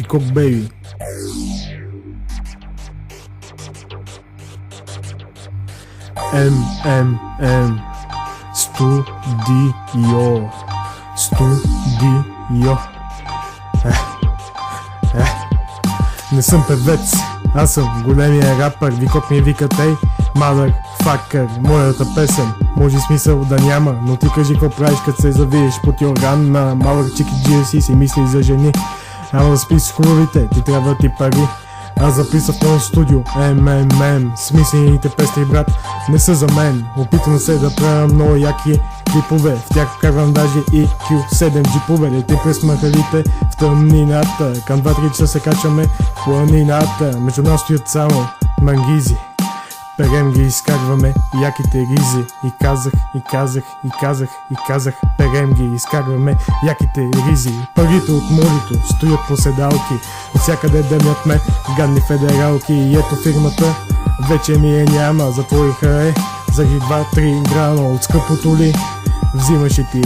Викок Бейби. МММ Студио. Не съм певец, аз съм големия рапър. Викок ми вика тей, мадър факър. Моята песен може смисъл да няма, но ти кажи какво правиш като се завиеш под йорган на малък чики GSC си мисли за жени. Ама да спи с хубавите, ти трябва ти пари. Аз записах в моето студио МММ. Смислените песни, брат, не са за мен. Опитвам се да правя много яки клипове, в тях вкарвам даже и Q7 джипове. Лети през махалите в тъмнината, към 2-3 часа се качваме в планината. Между нас стоят само мангизи, перем ги изкарваме яките ризи. И казах, перем ги изкарваме яките ризи. Парите от молито стоят по седалки, от всякъде дъмят ме гадни федералки. И ето фирмата вече ми няма, затвориха заради 2-3 грана от скъпото ли взимаш и ти.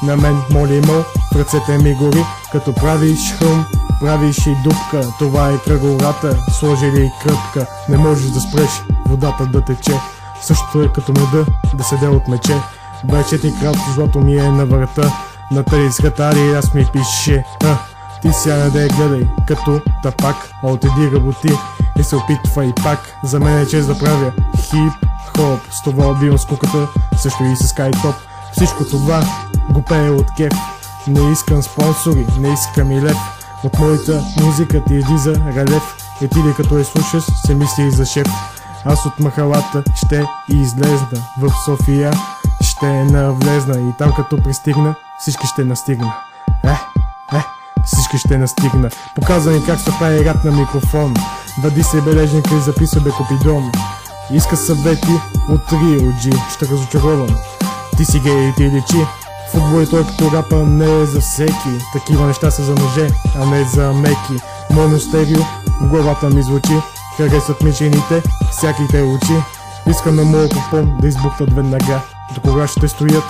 На мен моли в ръцете ми гори, като правиш хрум, правиш и дупка. Това е кръгората, сложили и кръпка. Не можеш да спреш водата да тече. Същото е като меда да седе от мече. 24 кратко злато ми е на врата, на тези скатари аз ми пише. Ти ся не да я гледай като тапак, а отиди работи и се опитвай пак. За мен е чест да правя хип-хоп, с това убивам скуката, също и с скайтоп. Всичко това го пее от кеф. Не искам спонсори, не искам и лев. От моята музика ти излиза релеф. И ти ли като я слушаш, се мисли за шеф. Аз от махалата ще излезна в София, ще навлезна и там като пристигна, всички ще настигна. Всички ще настигна. Показва ми как се прави рап на микрофон. Вади се бележника и записва бекопидон. Иска съвети от Риоджи, ще разочаровам. Ти си гей и ти личи. Футбол и той като рапа не е за всеки. Такива неща са за мъже, а не за меки. Моностерио в главата ми звучи. Харесват ми жените, всяките очи. Искам на моят попон да избухнат веднага. До кога ще стоят?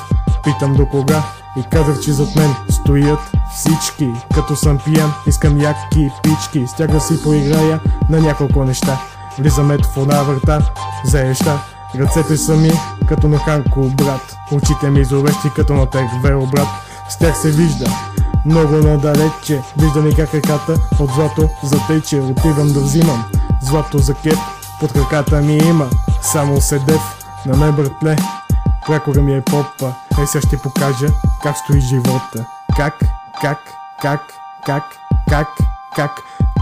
Питам до кога. И казах, че зад мен стоят всички. Като съм пиян, искам яки пички. С тях да си поиграя на няколко неща. Влизам ето в една врата, заеща. Ръцете са ми като на Ханко брат. Очите ми зловещи като на Тервел брат. С тях се вижда много надалече. Вижда ми как ръката от злато затече. Отивам да взимам злато за кеп. Под краката ми има само седев. На мен, братле, прякора ми е попа. Сега ще покажа как стои живота.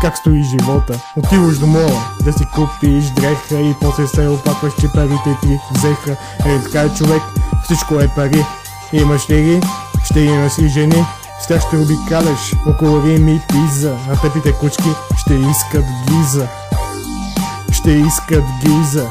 Как стои живота. Отиваш до мола да си купиш дреха и после се опакваш, че парите ти взеха. Така е, човек, всичко е пари. Имаш ли ги? Ще имаш и жени. С тях ще обикаляш около Рим и Пиза. А тъпите кучки ще искат гиза. Ще искат гиза.